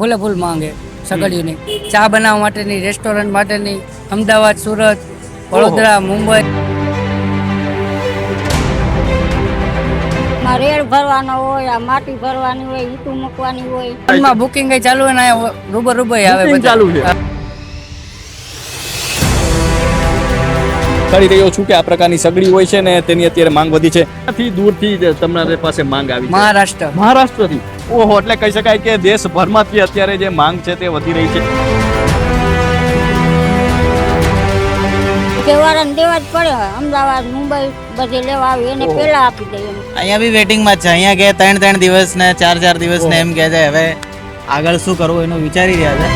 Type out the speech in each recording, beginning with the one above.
ફૂલે ફૂલ માંગે સગડીઓની ચા બનાવવા માટેની, રેસ્ટોરન્ટ માટેની, અમદાવાદ, સુરત, વડોદરા, મુંબઈ. રેડ ભરવાનો હોય, આ માટી ભરવાની હોય, ઈટું મૂકવાની હોય. ફોનમાં બુકિંગ કઈ ચાલુ હોય ને રૂબરૂ આવે Booking બધા. ચાલુ છે. કરી રહ્યો છું કે આ પ્રકારની સગડી હોય છે ને તેની અત્યારે માંગ વધી છે. ત્યાંથી દૂરથી જ તમારી પાસે માંગ આવી છે. મહારાષ્ટ્ર. મહારાષ્ટ્રથી ઓહો, એટલે કહી શકાય કે દેશભરમાંથી અત્યારે જે માંગ છે તે વધી રહી છે. તહેવારને દેવા જ પડે. અમદાવાદ, મુંબઈ બધે લેવા આવે એને પહેલા આપી દઈએ. અહીંયા બી વેટિંગમાં જ છે. અહીંયા કે 3 દિવસ ને 4 દિવસ ને એમ કહે છે. હવે આગળ શું કરવું એનું વિચારી રહ્યા છે.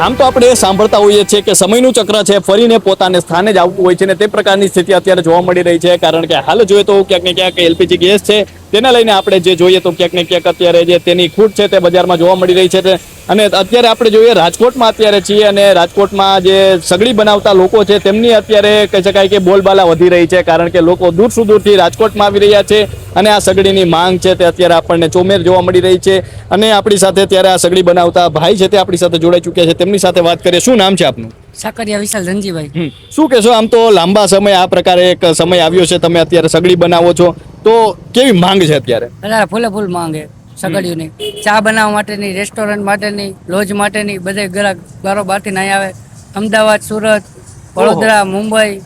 આમ તો આપણે સાંભળતા હોઈએ છીએ કે સમયનું ચક્ર છે ફરીને પોતાને સ્થાને જ આવતું હોય છે ને તે પ્રકારની સ્થિતિ અત્યારે જોવા મળી રહી છે. કારણ કે હાલ જોઈએ તો ક્યાંક ને ક્યાંક એલપીજી ગેસ છે તેને લઈને આપણે જે જોઈએ તો ક્યાંક ને ક્યાંક અત્યારે જે તેની ખૂટ છે તે બજારમાં જોવા મળી રહી છે. અને અત્યારે આપણે જોઈએ રાજકોટમાં અત્યારે છીએ અને રાજકોટમાં જે સગડી બનાવતા લોકો છે તેમની અત્યારે કહી શકાય કે બોલબાલા વધી રહી છે. કારણ કે લોકો દૂર સુદૂરથી રાજકોટમાં આવી રહ્યા છે અને આ સગડીની માંગ છે તે અત્યારે આપણને ચોમેર જોવા મળી રહી છે. અને આપણી સાથે અત્યારે આ સગડી બનાવતા ભાઈ છે તે આપણી સાથે જોડાઈ ચૂક્યા છે. તેમની સાથે વાત કરીએ. શું નામ છે આપનું? સાકરિયા વિશાલ ધનજીભાઈ. શું કહેશો? આમ તો લાંબા સમય આ પ્રકારે એક સમય આવ્યો છે, તમે અત્યારે સગડી બનાવો છો તો કેવી માંગ છે અત્યારે? બધા ફૂલે ફૂલ માંગે સગડીઓની ચા બનાવવા માટેની, રેસ્ટોરન્ટ માટેની, લોજ માટેની, બધે ગ્રાહક બહારથી નહીં આવે. અમદાવાદ, સુરત, વડોદરા, મુંબઈ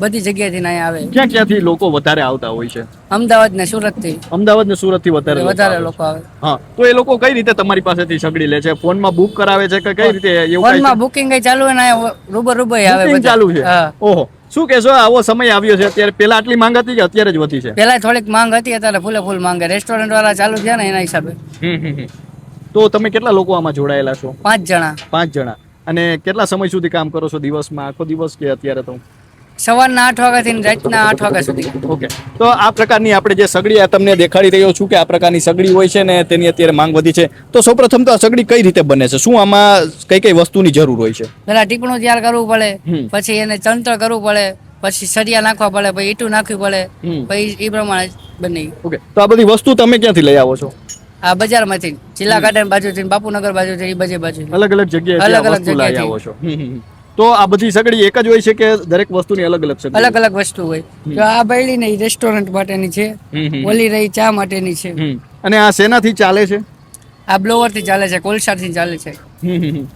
બધી જગ્યાએથી નહીં આવે. ક્યાં ક્યાંથી લોકો વધારે આવતા હોય છે? અમદાવાદ ને સુરત થી. અમદાવાદ ને સુરત થી વધારે લોકો આવે. હા, તો એ લોકો કઈ રીતે તમારી પાસેથી સગડી લે છે? ફોનમાં બુક કરાવે છે કે કઈ રીતે? ફોનમાં બુકિંગ કઈ ચાલુ હોય ને રૂબરૂ આવે બુકિંગ બધા. ચાલુ છે. હા. ઓહો, શું કહેશો? આવો સમય આવ્યો છે અત્યારે. પેલા આટલી માંગ હતી કે અત્યારે જ વધી છે? પેલા થોડીક માંગ હતી, અત્યારે ફૂલે ફૂલ માંગે. રેસ્ટોરન્ટ વાળા ચાલુ થયા ને એના હિસાબે. તો તમે કેટલા લોકો આમાં જોડાયેલા છો? 5 જણા. 5 જણા. અને કેટલા સમય સુધી કામ કરો છો દિવસમાં? આખો દિવસ કે અત્યારે તો? સવારના 8 વાગ્યાથી રાતના 8 વાગ્યા સુધી. ઓકે, તો આ પ્રકારની આપણે જે સગડી આ તમને દેખાડી રહ્યો છું કે આ પ્રકારની સગડી હોય છે ને તેની અત્યારે માંગ વધી છે. તો સૌપ્રથમ તો આ સગડી કઈ રીતે બને છે? શું આમાં કઈ કઈ વસ્તુની જરૂર હોય છે? પેલા ટીપણું તૈયાર કરવું પડે, પછી એને ચંત્ર કરવું પડે, પછી સરિયા નાખવા પડે, પછી ઈટું નાખવી પડે, પછી એ પ્રમાણે બને. ઓકે, તો આ બધી વસ્તુ તમે ક્યાંથી લઈ આવો છો? આ બજારમાંથી, જિલ્લા ગાર્ડન બાજુથી, બાપુનગર બાજુથી, એ બજે બાજુ અલગ અલગ જગ્યાએ અલગ અલગ વસ્તુ લઈ આવો છો. તો આ બધી સગડી એક જ હોય છે કે દરેક વસ્તુની અલગ અલગ સગડી? અલગ અલગ વસ્તુ હોય. તો આ બૈડી ને રેસ્ટોરન્ટ માટેની છે, ઓલી રહી ચા માટેની છે. અને આ શેનાથી ચાલે છે? આ બ્લોવર થી ચાલે છે, કોલસાથી ચાલે છે.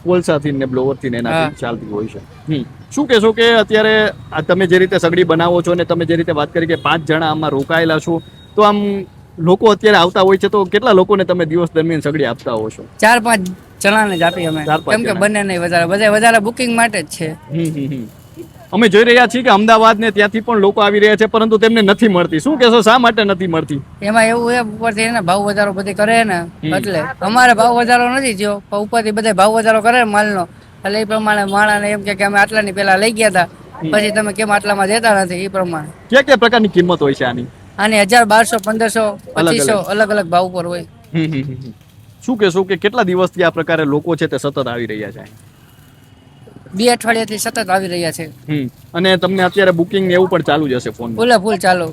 કોલસાથી ને બ્લોવર થી ને એનાથી ચાલતી હોય છે. શું કહેશો કે અત્યારે આ તમે જે રીતે સગડી બનાવો છો ને તમે જે રીતે વાત કરી કે 5 જણા આમાં રોકાયેલા છો, તો આમ લોકો અત્યારે આવતા હોય છે તો કેટલા લોકોને તમે દિવસ દરમિયાન સગડી આપતા હો છો? 4-5 જણાને જ આપી અમે, કેમ કે બંને નહીં વધારે બુકિંગ માટે જ છે. અમે જોઈ રહ્યા છીએ કે અમદાવાદ ને ત્યાંથી પણ લોકો આવી રહ્યા છે પરંતુ તેમને નથી મળતી. શું કહેશો, શા માટે નથી મળતી? એમાં એવું છે ઉપરથી એને ભાવ વધારો બધી કરે ને, એટલે અમારે ભાવ વધારો નથી થયો, પણ ઉપરથી બધા ભાવ વધારો કરે માલનો, એટલે એ પ્રમાણે માણસને એમ કે અમે આટલાની પેલા લઈ ગયા હતા, પછી તમે કેમ આટલામાં દેતા નથી? એ પ્રમાણે કયા કયા પ્રકારની કિંમત હોય છે આની? આની 1000, 1200, 1500, 2500 અલગ અલગ ભાવ પર હોય. શું કહેશો કે કેટલા દિવસથી આ પ્રકારે લોકો છે તે સતત આવી રહ્યા છે? 2 અઠવાડિયાથી સતત આવી રહ્યા છે. અને તમને અત્યારે બુકિંગ એવું પણ ચાલુ જ હશે ફોન? ફૂલે ફૂલ ચાલુ.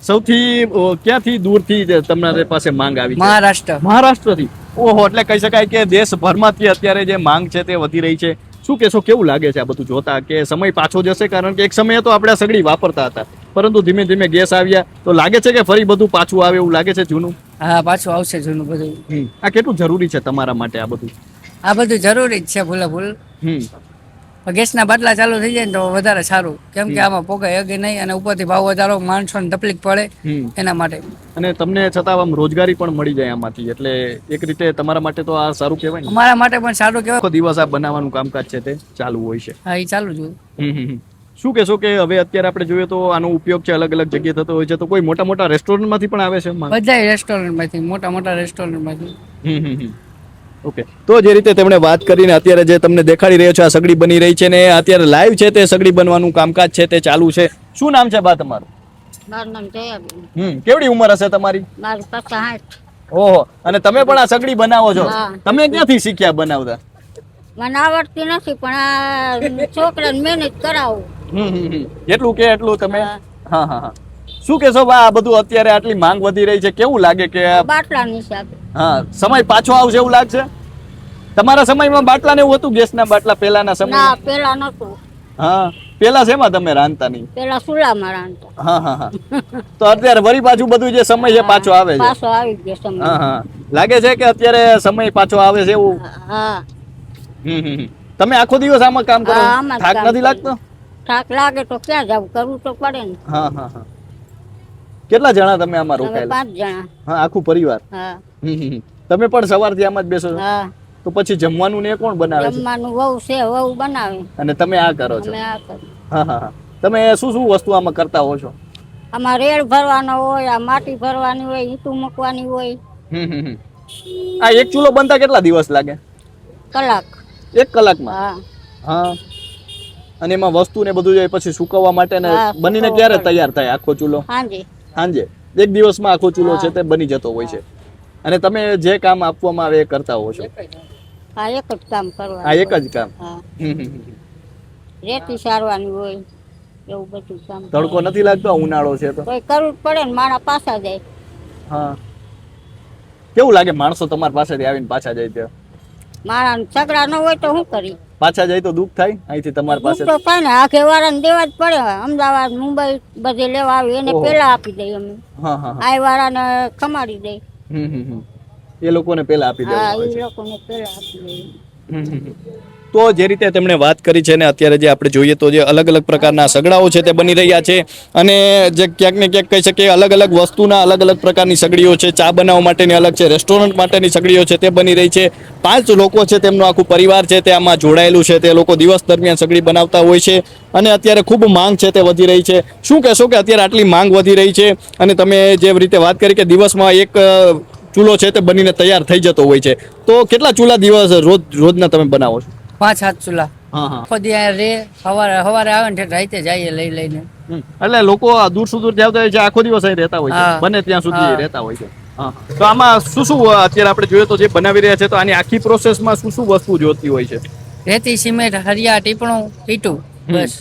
સૌથી ક્યાંથી દૂરથી તમારી પાસે માંગ આવી છે? મહારાષ્ટ્રથી. ઓહો, એટલે કહી શકાય કે દેશભરમાંથી અત્યારે જે માંગ છે તે વધી રહી છે. શું કહેશો, કેવું લાગે છે આ બધું જોતા કે સમય પાછો જશે? કારણ કે એક સમયે તો આપણે આ સગડી વાપરતા હતા પરંતુ ધીમે ધીમે ગેસ આવ્યા તો લાગે છે કે ફરી બધું પાછું આવે એવું લાગે છે જૂનું? હા, પાછું આવશે જૂનું બધું. આ કેટલું જરૂરી છે તમારા માટે આ બધું? આ બધું જરૂરી જ છે ફૂલે ફૂલ. ગેસના બાટલા ચાલુ થઈ જાય ને તો વધારે સારું, કેમ કે આમાં પોગાય અગે નહીં અને ઉપરથી ભાવ વધારો, માણસોને તકલીફ પડે એના માટે. અને તમને છતાં આમ રોજગારી પણ મળી જાય આમાંથી, એટલે એક રીતે તમારા માટે તો આ સારું કહેવાય ને? અમારા માટે પણ સારું કહેવાય. આખો દિવસ આ બનાવવાનું કામકાજ છે તે ચાલુ હોય છે? હા, એ ચાલુ જ હોય. શું કહેશો કે હવે અત્યારે આપણે જોઈએ તો આનો ઉપયોગ છે અલગ અલગ જગ્યાએ થતો હોય છે, તો કોઈ મોટા મોટા રેસ્ટોરન્ટમાંથી પણ આવે છે? બધા રેસ્ટોરન્ટમાંથી, મોટા રેસ્ટોરન્ટમાંથી. ઓકે, તો જે રીતે તેમણે વાત કરીને અત્યારે જે તમને દેખાડી રહ્યો છે આ સગડી બની રહી છે ને અત્યારે લાઈવ છે તે સગડી બનવાનું કામકાજ છે તે ચાલુ છે. શું નામ છે બા તમારું? મારું નામ જયાબેન. કેવડી ઉંમર હશે તમારી? મારું 65. ઓહો, અને તમે પણ આ સગડી બનાવો છો? તમે ક્યાંથી શીખ્યા બનાવતા? મને આવડતી નથી પણ આ છોકરાને મહેનત કરાવું. જેટલું કે એટલું તમે? હા. શું કહેશો બા, આ બધું અત્યારે આટલી માંગ વધી રહી છે, કેવું લાગે કે બાટલાની હિસાબે હા સમય પાછો આવશે એવું લાગશે? તમારા સમયમાં બાટલા ને એવું હતું, ગેસના બાટલા પહેલાના ના સમય? પેલા નતું. હા પેલા શેમાં તમે રાંધતા નહીં? પેલા ચૂલામાં રાંધતા. હા હા હા. તો અત્યારે વળી પાછું બધું જે સમય છે પાછો આવે છે. પાછો આવી ગયો સમય. હા હા લાગે છે કે અત્યારે સમય પાછો આવે છે એવું? હા તમે આખો દિવસ આમાં કામ કરો? હા, આમાં જ થાક કામ નથી કરું. લાગતો? થાક લાગે તો ક્યાં જવું, કરવું તો પડે ને. હા હા હા. કેટલા જણા તમે આમાં અમે રોકાયેલા? 5 જણા. હા આખું પરિવાર? હા તમે પણ સવારથી આમાં જ બેસો છો? હા. તો પછી જમવાનું ને એ કોણ બનાવે છે? જમવાનું વહુ છે, વહુ બનાવે. અને તમે આ કરો છો? અમે આ કરીએ. હા હા હા. તમે શું શું વસ્તુ આમાં કરતા હો છો? આમાં રેડ ભરવાનો હોય, આ માટી ભરવાની હોય, ઈંટું મૂકવાની હોય. આ એક ચૂલો બનતા કેટલા દિવસ લાગે? કલાક. 1 કલાકમાં? હા હા. અને એમાં વસ્તુ ને બધું જાય પછી સુકવવા માટે ને હા, બનીને સુકવવા ક્યારે પડે. તૈયાર થાય આખો ચૂલો? સાંજે. સાંજે? એક દિવસમાં આખો ચૂલો હા. છે તે બની જતો હોય છે. અને તમે જે કામ આપવામાં આવે એ કરતા હો છો? આ એક જ કામ આ કરવાનું. એક જ કામ? હા. હમ, હમ, હમ. રેતી સારવાની હોય, એવું બધું કામ. તડકો નથી લાગતો? ઉનાળો છે તો? કોઈ કરવું જ પડે ને, માણા પાછા જાય. હા. કેવું લાગે માણસો તમારી પાસેથી આવીને પાછા જાય ત્યાં? માણા સગડા ન હોય તો શું કરી? પાછા જાય તો દુઃખ થાય અહીંથી તમારી પાસે? દુઃખ તો થાય ને, આખે વાળાને દેવા જ પડે. અમદાવાદ, મુંબઈ બધે લેવા આવી, એને ઓહો. પેલા આપી દઈએ અમે. હા હા હા. આ વાળાને ખમાડી દઈ. એ લોકોને પેલા આપી દેવું હા, હોય એ છે. લોકોને પેલા આપી દઈએ. તો જે રીતે તેમણે વાત કરી છે ને, અત્યારે જે આપણે જોઈએ તો જે અલગ અલગ પ્રકારના સગડાઓ છે તે બની રહ્યા છે. અને જે ક્યાંક ને ક્યાંક કહી શકીએ અલગ અલગ વસ્તુના અલગ અલગ પ્રકારની સગડીઓ છે. ચા બનાવવા માટેની અલગ છે, રેસ્ટોરન્ટ માટેની સગડીઓ છે તે બની રહી છે. 5 લોકો છે, તેમનું આખું પરિવાર છે તે આમાં જોડાયેલું છે. તે લોકો દિવસ દરમિયાન સગડી બનાવતા હોય છે. અને અત્યારે ખૂબ માંગ છે તે વધી રહી છે. શું કહેશો કે અત્યારે આટલી માંગ વધી રહી છે અને તમે જે રીતે વાત કરી કે દિવસમાં એક ચૂલો છે તે બનીને તૈયાર થઈ જતો હોય છે, તો કેટલા ચૂલા દિવસ રોજના તમે બનાવો છો? 5-7 ચૂલા. હા હા. આખો દી અહીંયા રે, સવારે આવે ને રાતે જઈએ લઈ લઈને. એટલે લોકો દૂર સુદૂર જતા હોય છે, આખો દિવસ અહીં રહેતા હોય છે, હા. બને ત્યાં સુધી હા. રહેતા હોય છે. હા. તો આમાં શું શું અત્યારે આપણે જોઈએ તો જે બનાવી રહ્યા છે તો આની આખી પ્રોસેસમાં શું શું વસ્તુ જોતી હોય છે? રેતી, સિમેન્ટ, હરિયા, ટીપણું, ઈટું, બસ.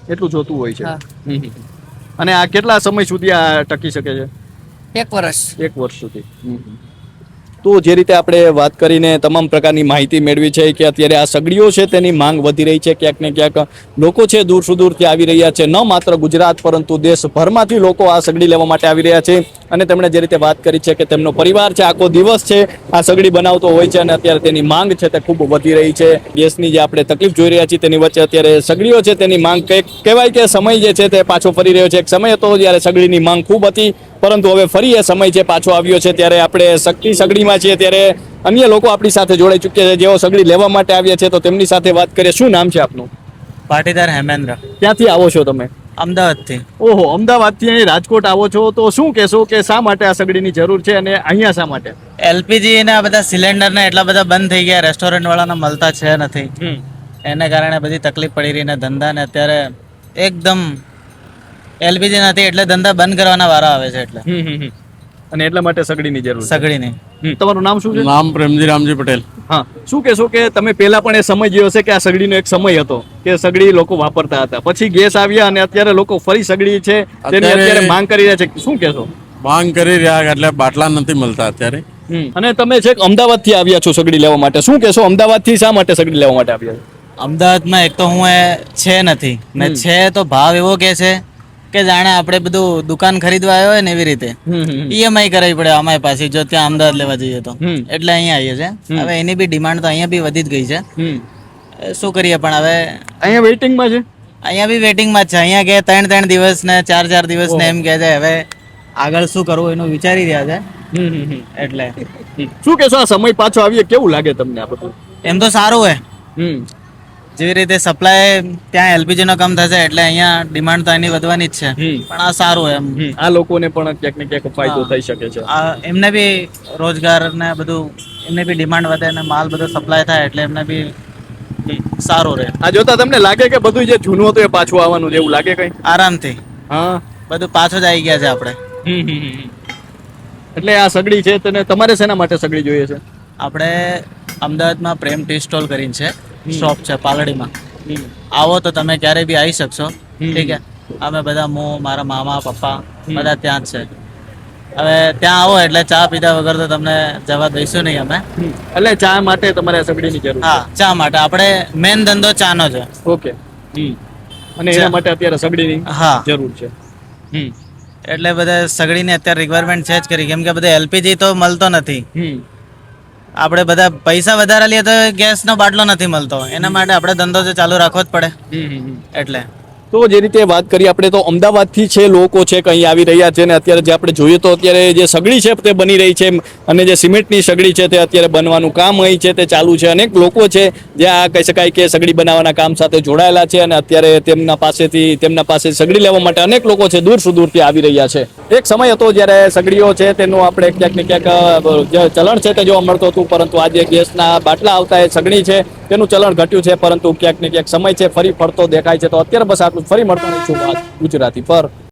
એટલું જોતું હોય છે. હા. અને આ કેટલા સમય સુધી આ ટકી શકે છે? 1 વર્ષ. 1 વર્ષ સુધી. તો જે રીતે આપણે વાત કરીને તમામ પ્રકારની માહિતી મેળવી છે કે અત્યારે આ સગડીઓ છે તેની માંગ વધી રહી છે. ક્યાંક ને ક્યાંક લોકો છે દૂર સુદૂરથી આવી રહ્યા છે. ન માત્ર ગુજરાત પરંતુ દેશભરમાંથી લોકો આ સગડી લેવા માટે આવી રહ્યા છે. અને તેમણે જે રીતે વાત કરી છે કે તેમનો પરિવાર છે આખો દિવસ છે આ સગડી બનાવતો હોય છે. અને અત્યારે તેની માંગ છે તે ખૂબ વધી રહી છે. ગેસની જે આપણે તકલીફ જોઈ રહ્યા છીએ તેની વચ્ચે અત્યારે સગડીઓ છે તેની માંગ કંઈક કહેવાય કે સમય જે છે તે પાછો ફરી રહ્યો છે. એક સમય હતો જ્યારે સગડીની માંગ ખૂબ હતી, પરંતુ હવે ફરી એ સમય છે પાછો આવ્યો છે. ત્યારે આપણે શક્તિ સગડીમાં છીએ ત્યારે અન્ય લોકો આપણી સાથે જોડાઈ ચૂક્યા છે, જેઓ સગડી લેવા માટે આવ્યા છે. તો તેમની સાથે વાત કરીએ. શું નામ છે આપનું? પાટીદાર હેમેન્દ્ર, ક્યાંથી આવો છો તમે? અમદાવાદથી. ઓહો, અમદાવાદથી અહીં રાજકોટ આવો છો, તો શું કહેશો કે શા માટે આ સગડીની જરૂર છે અને અહીંયા શા માટે? એલપીજી ને આ બધા સિલિન્ડર ને એટલા બધા બંધ થઈ ગયા, રેસ્ટોરન્ટ વાળાને મળતા છે નથી. એને કારણે બધી તકલીફ પડી રહી ને ધંધા ને અત્યારે એકદમ એલપીજી નથી એટલે ધંધા બંધ કરવાના વારા આવે છે. એટલે અને એટલા માટે સગડીની જરૂર છે. સગડીની. તમારું નામ શું છે? નામ પ્રેમજી રામજી પટેલ. હા, શું કહેશો કે તમે પહેલા પણ એ સમય જોયો હશે કે આ સગડીનો એક સમય હતો કે સગડી લોકો વાપરતા હતા, પછી ગેસ આવ્યા અને અત્યારે લોકો ફરી સગડી છે તેની અત્યારે માંગ કરી રહ્યા છે. શું કહેશો? માંગ કરી રહ્યા એટલે બાટલા નથી મળતા અત્યારે. અને તમે છે અમદાવાદથી આવ્યા છો સગડી લેવા માટે, શું કહેશો અમદાવાદથી શા માટે સગડી લેવા માટે આવ્યા છો? અમદાવાદમાં એક તો હું છે નથી ને છે તો ભાવ એવો કે છે કે જાણે આપણે બધું દુકાન ખરીદવા આવ્યો હોય ને એવી રીતે ઈએમઆઈ કરાવી પડે અમારી પાસે જો ત્યાં અમદાવાદ લેવા જઈએ તો. એટલે અહીંયા આવીએ છે. હવે એની બી ડિમાન્ડ તો અહીંયા બી વધી જ ગઈ છે. શું કરીએ પણ હવે અહીંયા વેઇટિંગમાં છે? અહીંયા બી વેટિંગમાં જ છે. અહીંયા કે 3 દિવસ ને 4 દિવસ ને એમ કે છે. હવે આગળ શું કરવું એનું વિચારી રહ્યા છે. એટલે શું કહેશો આ સમય પાછો આવીએ કેવું લાગે તમને આ બધું? એમ તો સારું હોય, જેવી રીતે સપ્લાય ત્યાં એલપીજી નો કમ થશે એટલે અહીંયા ડિમાન્ડ તો એની વધવાની જ છે. પણ આ સારું એમ આ લોકોને પણ ક્યાંક ને ક્યાંક ફાયદો થઈ શકે છે. આ એમને બી રોજગાર ને બધું એમને બી ડિમાન્ડ વધે ને માલ બધો સપ્લાય થાય એટલે એમને બી સારું રહે. આ જોતા તમને લાગે કે બધું જે જૂનું હતું એ પાછું આવવાનું છે એવું લાગે કઈ? આરામથી હા, બધું પાછું જ આવી ગયા છે આપણે. એટલે આ સગડી છે તને તમારે શેના માટે સગડી જોઈએ છે? આપણે અમદાવાદમાં પ્રેમ ટી સ્ટોલ કરીને છે, શોપ છે પાલડીમાં. આવો તો તમે ક્યારે બી આવી શકશો. ઠીક છે. અમે બધા હું મારા મામા પપ્પા બધા ત્યાં જ છે. હવે ત્યાં આવો એટલે ચા પીધા વગર તો તમને જવા દઈશું નહીં અમે. એટલે ચા માટે તમારે આ સગડીની જરૂર હા, ચા માટે આપણે મેન ધંધો ચાનો છે. ઓકે. અને એના માટે અત્યારે સગડીની હા, જરૂર છે. એટલે બધા સગડીની અત્યારે રિક્વાયરમેન્ટ છે જ કરી, કેમ કે બધા એલપીજી તો મળતો નથી. આપણે બધા પૈસા વધારે લઈએ તો ગેસનો બાટલો નથી મળતો, એના માટે આપણે ધંધો તો ચાલુ રાખવો જ પડે. એટલે તો જે રીતે વાત કરી આપણે તો અમદાવાદથી છે લોકો છે કે અહીં આવી રહ્યા છે ને અત્યારે જે આપણે જોઈએ તો અત્યારે જે સગડી છે તે બની રહી છે અને જે સિમેન્ટની સગડી છે તે અત્યારે બનવાનું કામ અહીં છે તે ચાલુ છે. અનેક લોકો છે જે આ કહી શકાય કે સગડી બનાવવાના કામ સાથે જોડાયેલા છે અને અત્યારે તેમના પાસે સગડી લેવા માટે અનેક લોકો છે દૂર સુદૂરથી આવી રહ્યા છે. એક સમય હતો જ્યારે સગડીઓ છે તેનું આપણે ક્યાંક ને ક્યાંક જે ચલણ છે તે જોવા મળતું હતું, પરંતુ આજે ગેસના બાટલા આવતા એ સગડી છે તેનું ચલણ ઘટ્યું છે, પરંતુ ક્યાંક ને ક્યાંક સમય છે ફરી ફરતો દેખાય છે. તો અત્યારે બસ આટલું, ફરી મળતા રહીશું વાત ગુજરાતી પર.